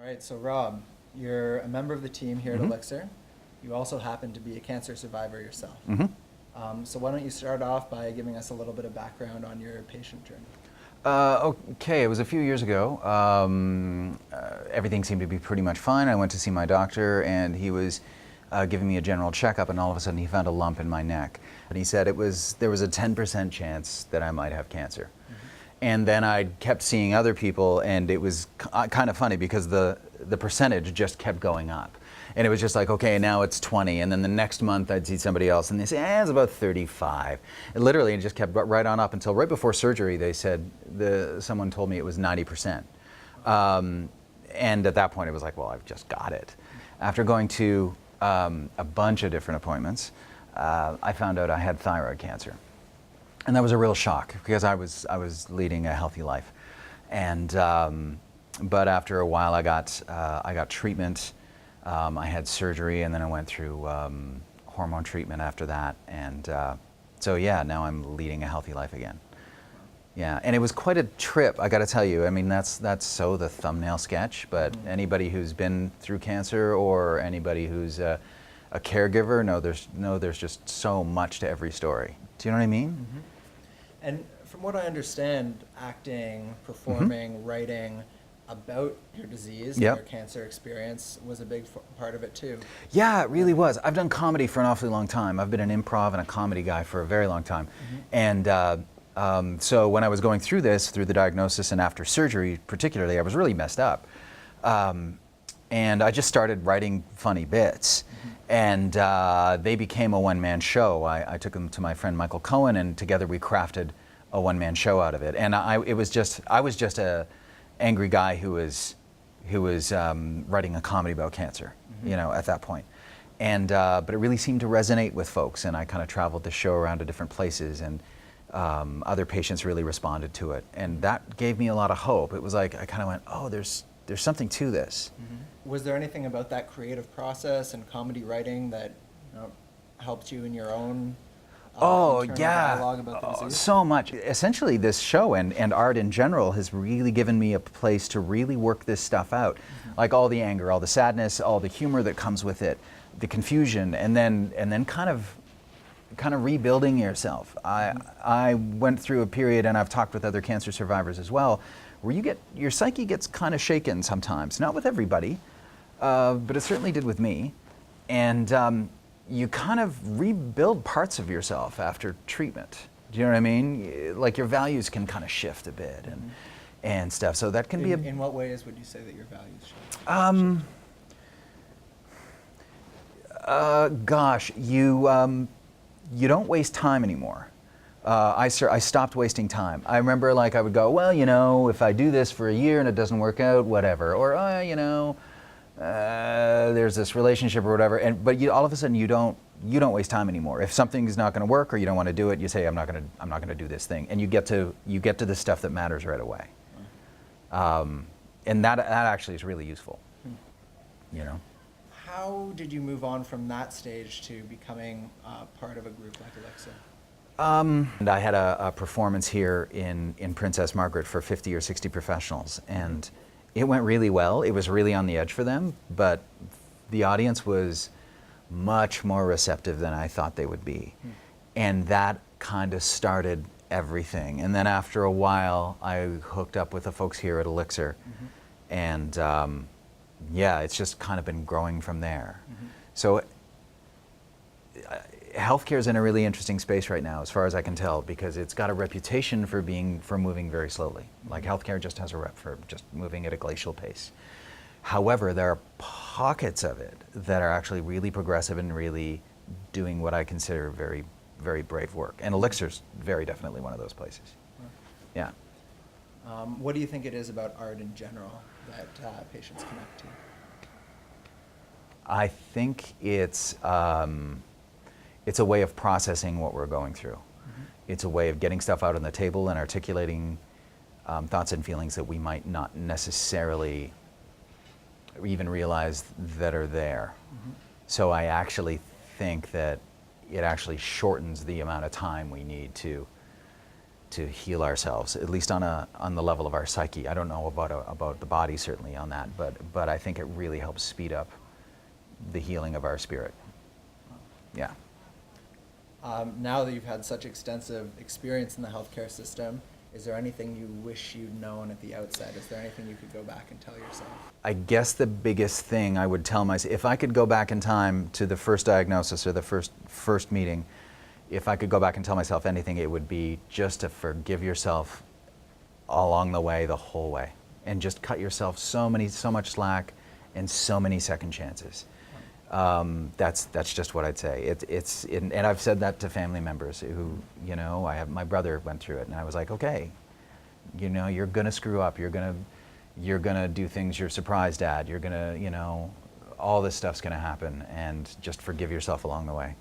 right, so Rob, you're a member of the team here at Mhm. ELLICSR. You also happen to be a cancer survivor yourself. Mhm. So why don't you start off by giving us a little bit of background on your patient journey? Okay, it was a few years ago. Everything seemed to be pretty much fine. I went to see my doctor, and he was giving me a general checkup, and all of a sudden he found a lump in my neck. And he said there was a 10% chance that I might have cancer. And then I kept seeing other people, and it was kind of funny because the percentage just kept going up. And it was just like, okay, now it's 20, and then the next month I'd see somebody else, and they say, it's about 35. And literally, it just kept right on up until right before surgery, they said, someone told me it was 90%. And at that point, it was like, well, I've just got it. After going to a bunch of different appointments, I found out I had thyroid cancer. And that was a real shock because I was leading a healthy life. And, but after a while, I got treatment. I had surgery, and then I went through hormone treatment after that. And so yeah, now I'm leading a healthy life again. Yeah, and it was quite a trip, I gotta tell you. I mean, that's so the thumbnail sketch, but anybody who's been through cancer or anybody who's a caregiver, there's just so much to every story. Do you know what I mean? Mm-hmm. And from what I understand, acting, performing, writing about your disease and your cancer experience was a big part of it too. Yeah, it really was. I've done comedy for an awfully long time. I've been an improv and a comedy guy for a very long time. And so when I was going through this, through the diagnosis and after surgery particularly, I was really messed up. And I just started writing funny bits. And they became a one-man show. I took them to my friend Michael Cohen, and together we crafted a one-man show out of it. And I was just a angry guy who was writing a comedy about cancer, you know, at that point. And but it really seemed to resonate with folks, and I kind of traveled the show around to different places, and other patients really responded to it, and that gave me a lot of hope. It was like I kind of went, oh, there's something to this. Was there anything about that creative process and comedy writing that helped you in your own dialogue about the disease? So much. Essentially, this show and art in general has really given me a place to really work this stuff out. Like all the anger, all the sadness, all the humor that comes with it, the confusion, and then kind of rebuilding yourself. I went through a period, and I've talked with other cancer survivors as well, where your psyche gets kind of shaken sometimes. Not with everybody, but it certainly did with me. And you kind of rebuild parts of yourself after treatment. Do you know what I mean? Like your values can kind of shift a bit and stuff. So that can be a... In what ways would you say that your values shift? Gosh, you don't waste time anymore. I stopped wasting time. I remember like I would go, well, you know, if I do this for a year and it doesn't work out, whatever. Or, you know, there's this relationship or whatever. But all of a sudden you don't waste time anymore. If something's not going to work or you don't want to do it, you say, I'm not going to do this thing. And you get to the stuff that matters right away. And that actually is really useful, you know. How did you move on from that stage to becoming part of a group like ELLICSR? And I had a performance here in Princess Margaret for 50 or 60 professionals, and it went really well. It was really on the edge for them, but the audience was much more receptive than I thought they would be. And that kind of started everything. And then after a while, I hooked up with the folks here at ELLICSR, and yeah, it's just kind of been growing from there. So healthcare is in a really interesting space right now, as far as I can tell, because it's got a reputation for moving very slowly. Like healthcare just has a rep for just moving at a glacial pace. However, there are pockets of it that are actually really progressive and really doing what I consider very, very brave work. And ELLICSR's very definitely one of those places. Yeah. What do you think it is about art in general that patients connect to? I think it's a way of processing what we're going through. It's a way of getting stuff out on the table and articulating thoughts and feelings that we might not necessarily even realize that are there. So I actually think that it actually shortens the amount of time we need to to heal ourselves, at least on the level of our psyche. I don't know about the body certainly on that, but I think it really helps speed up the healing of our spirit. Yeah. Now that you've had such extensive experience in the healthcare system, is there anything you wish you'd known at the outset? Is there anything you could go back and tell yourself? I guess the biggest thing I would tell myself, if I could go back in time to the first diagnosis or the first meeting, if I could go back and tell myself anything, it would be just to forgive yourself along the way, the whole way, and just cut yourself so much slack and so many second chances. That's just what I'd say. And I've said that to family members who, my brother went through it, and I was like, okay, you're gonna screw up. You're gonna do things you're surprised at. You're gonna, all this stuff's gonna happen, and just forgive yourself along the way.